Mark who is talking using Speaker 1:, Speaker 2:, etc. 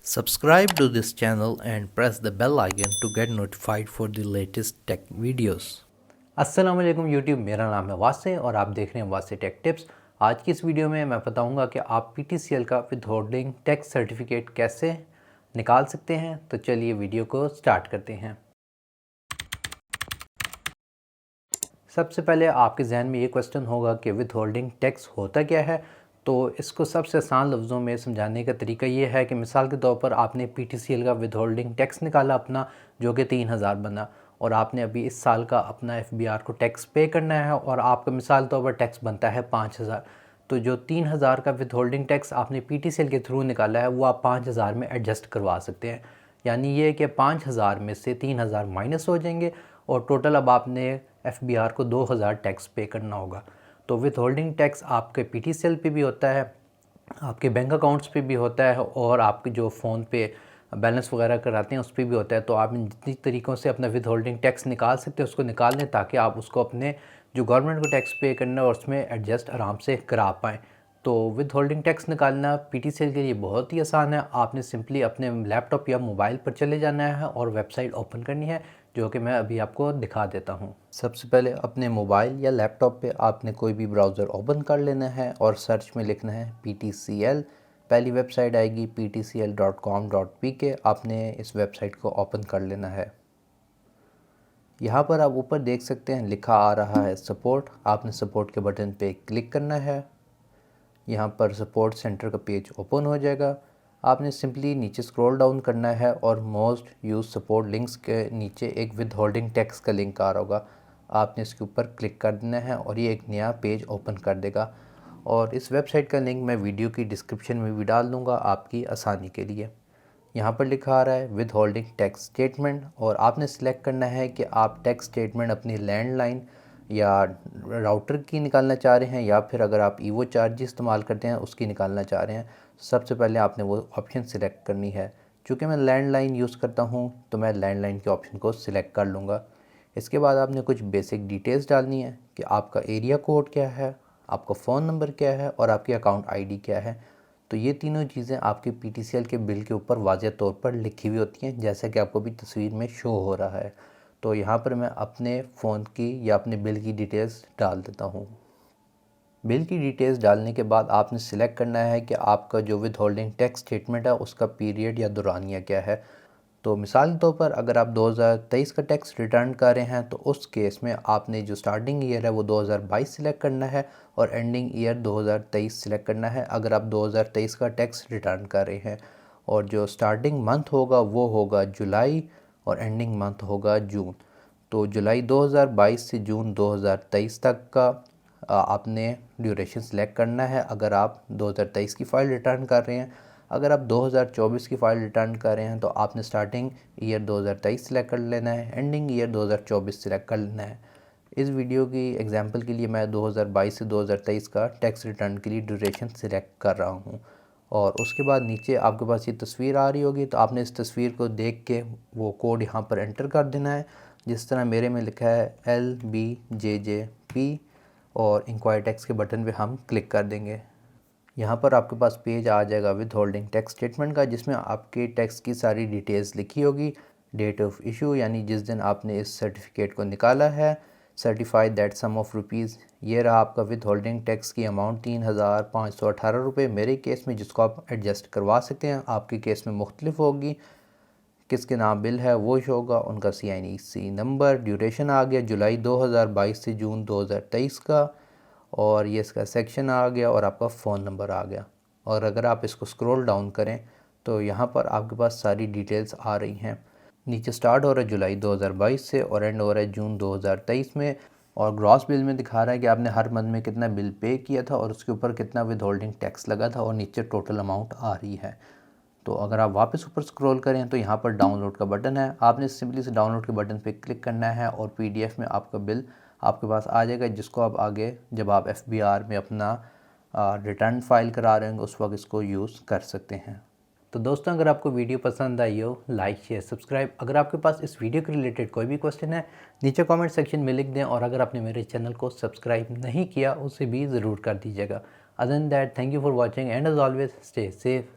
Speaker 1: Subscribe to this channel and press the bell icon to get notified for the latest tech videos.
Speaker 2: अस्सलाम वालेकुम YouTube, मेरा नाम है वासे और आप देख रहे हैं वासे टेक टिप्स। आज की इस वीडियो में मैं बताऊंगा कि आप पीटीसीएल का विथहोल्डिंग टैक्स सर्टिफिकेट कैसे निकाल सकते हैं। तो चलिए वीडियो को स्टार्ट करते हैं। सबसे पहले आपके जहन में ये क्वेश्चन होगा कि विथहोल्डिंग टैक्स होता क्या है। तो इसको सबसे आसान लफ्ज़ों में समझाने का तरीका ये है कि मिसाल के तौर पर आपने पीटीसीएल का विथहोल्डिंग टैक्स निकाला अपना, जो कि 3000 बना, और आपने अभी इस साल का अपना एफबीआर को टैक्स पे करना है और आपका मिसाल के तौर पर टैक्स बनता है 5000। तो जो 3000 का विथहोल्डिंग टैक्स आपने पीटीसीएल के थ्रू निकाला है वो आप 5000 में एडजस्ट करवा सकते हैं। यानी ये कि 5000 में से 3000 माइनस हो जाएंगे और टोटल अब आपने एफबीआर को 2000 टैक्स पे करना होगा। तो विथहोल्डिंग टैक्स आपके पीटीसीएल पे भी होता है, आपके बैंक अकाउंट्स पे भी होता है और आपके जो फ़ोन पे बैलेंस वगैरह कराते हैं उस पर भी होता है। तो आप इन जितनी तरीक़ों से अपना विथहोल्डिंग टैक्स निकाल सकते हैं उसको निकाल लें, ताकि आप उसको अपने जो गवर्नमेंट को टैक्स पे करना है और उसमें एडजस्ट आराम से करा पाएँ। तो विथहोल्डिंग टैक्स निकालना पीटीसीएल के लिए बहुत ही आसान है। आपने सिंपली अपने लैपटॉप या मोबाइल पर चले जाना है और वेबसाइट ओपन करनी है, जो कि मैं अभी आपको दिखा देता हूँ। सबसे पहले अपने मोबाइल या लैपटॉप पे आपने कोई भी ब्राउज़र ओपन कर लेना है और सर्च में लिखना है PTCL। पहली वेबसाइट आएगी ptcl.com.pk। आपने इस वेबसाइट को ओपन कर लेना है। यहाँ पर आप ऊपर देख सकते हैं लिखा आ रहा है सपोर्ट। आपने सपोर्ट के बटन पे क्लिक करना है। यहाँ पर सपोर्ट सेंटर का पेज ओपन हो जाएगा। आपने सिंपली नीचे स्क्रॉल डाउन करना है और मोस्ट यूज सपोर्ट लिंक्स के नीचे एक विथहोल्डिंग टैक्स का लिंक आ रहा होगा। आपने इसके ऊपर क्लिक कर देना है और ये एक नया पेज ओपन कर देगा। और इस वेबसाइट का लिंक मैं वीडियो की डिस्क्रिप्शन में भी डाल दूँगा आपकी आसानी के लिए। यहाँ पर लिखा आ रहा है विथहोल्डिंग टैक्स स्टेटमेंट और आपने सेलेक्ट करना है कि आप टैक्स स्टेटमेंट अपनी लैंडलाइन या राउटर की निकालना चाह रहे हैं या फिर अगर आप ईवो चार्ज इस्तेमाल करते हैं उसकी निकालना चाह रहे हैं। सबसे पहले आपने वो ऑप्शन सिलेक्ट करनी है। चूँकि मैं लैंडलाइन यूज़ करता हूँ तो मैं लैंडलाइन के ऑप्शन को सिलेक्ट कर लूँगा। इसके बाद आपने कुछ बेसिक डिटेल्स डालनी है कि आपका एरिया कोड क्या है, आपका फ़ोन नंबर क्या है और आपकी अकाउंट आईडी क्या है। तो ये तीनों चीज़ें आपके पीटीसीएल के बिल के ऊपर वाज़ेह तौर पर लिखी हुई होती हैं, जैसा कि आपको भी तस्वीर में शो हो रहा है। तो यहाँ पर मैं अपने फ़ोन की या अपने बिल की डिटेल्स डाल देता हूँ। बिल की डिटेल्स डालने के बाद आपने सिलेक्ट करना है कि आपका जो विथहोल्डिंग टैक्स स्टेटमेंट है उसका पीरियड या दौरानिया क्या है। तो मिसाल के तौर पर अगर आप 2023 का टैक्स रिटर्न कर रहे हैं तो उस केस में आपने जो स्टार्टिंग ईयर है वो 2022 सिलेक्ट करना है और एंडिंग ईयर 2023 सिलेक्ट करना है अगर आप 2023 का टैक्स रिटर्न कर रहे हैं। और जो स्टार्टिंग मंथ होगा वो होगा जुलाई और एंडिंग मंथ होगा जून। तो जुलाई 2022 से जून 2023 तक का आपने ड्यूरेशन सिलेक्ट करना है अगर आप 2023 की फ़ाइल रिटर्न कर रहे हैं। अगर आप 2024 की फ़ाइल रिटर्न कर रहे हैं तो आपने स्टार्टिंग ईयर 2023 सिलेक्ट कर लेना है, एंडिंग ईयर 2024 सिलेक्ट कर लेना है। इस वीडियो की एग्जांपल के लिए मैं 2022 से 2023 का टैक्स रिटर्न के लिए ड्यूरेशन सिलेक्ट कर रहा हूँ। और उसके बाद नीचे आपके पास ये तस्वीर आ रही होगी, तो आपने इस तस्वीर को देख के वो कोड यहाँ पर एंटर कर देना है। जिस तरह मेरे में लिखा है LBJJP और इंक्वायरी टैक्स के बटन पे हम क्लिक कर देंगे। यहाँ पर आपके पास पेज आ जाएगा विथहोल्डिंग टैक्स स्टेटमेंट का, जिसमें आपके टैक्स की सारी डिटेल्स लिखी होगी। डेट ऑफ इशू यानी जिस दिन आपने इस सर्टिफिकेट को निकाला है, certified that sum of rupees, ये रहा आपका विथहोल्डिंग टैक्स की अमाउंट 3518 रुपये मेरे केस में, जिसको आप एडजस्ट करवा सकते हैं। आपके केस में मुख्तलिफ होगी, किसके नाम बिल है वो शो होगा, उनका CINC नंबर। ड्यूरेशन आ गया जुलाई 2022 से जून 2023 का, और ये इसका सेक्शन आ गया और आपका फ़ोन नंबर आ गया। और अगर आप इसको स्क्रॉल डाउन करें तो यहाँ पर आपके पास सारी डिटेल्स आ रही हैं। नीचे स्टार्ट हो रहा है जुलाई 2022 से और एंड हो रहा है जून 2023 में। और ग्रॉस बिल में दिखा रहा है कि आपने हर मंथ में कितना बिल पे किया था और उसके ऊपर कितना विथहोल्डिंग टैक्स लगा था, और नीचे टोटल अमाउंट आ रही है। तो अगर आप वापस ऊपर स्क्रॉल करें तो यहाँ पर डाउनलोड का बटन है। आपने सिंपली से डाउनलोड के बटन पे क्लिक करना है और PDF में आपका बिल आपके पास आ जाएगा, जिसको आप आगे जब आप FBR में अपना रिटर्न फाइल करा रहे होंगे उस वक्त इसको यूज़ कर सकते हैं। तो दोस्तों, अगर आपको वीडियो पसंद आई हो, लाइक शेयर सब्सक्राइब। अगर आपके पास इस वीडियो के रिलेटेड कोई भी क्वेश्चन है नीचे कमेंट सेक्शन में लिख दें, और अगर आपने मेरे चैनल को सब्सक्राइब नहीं किया उसे भी ज़रूर कर दीजिएगा। Other than that, thank you for watching and as always stay safe.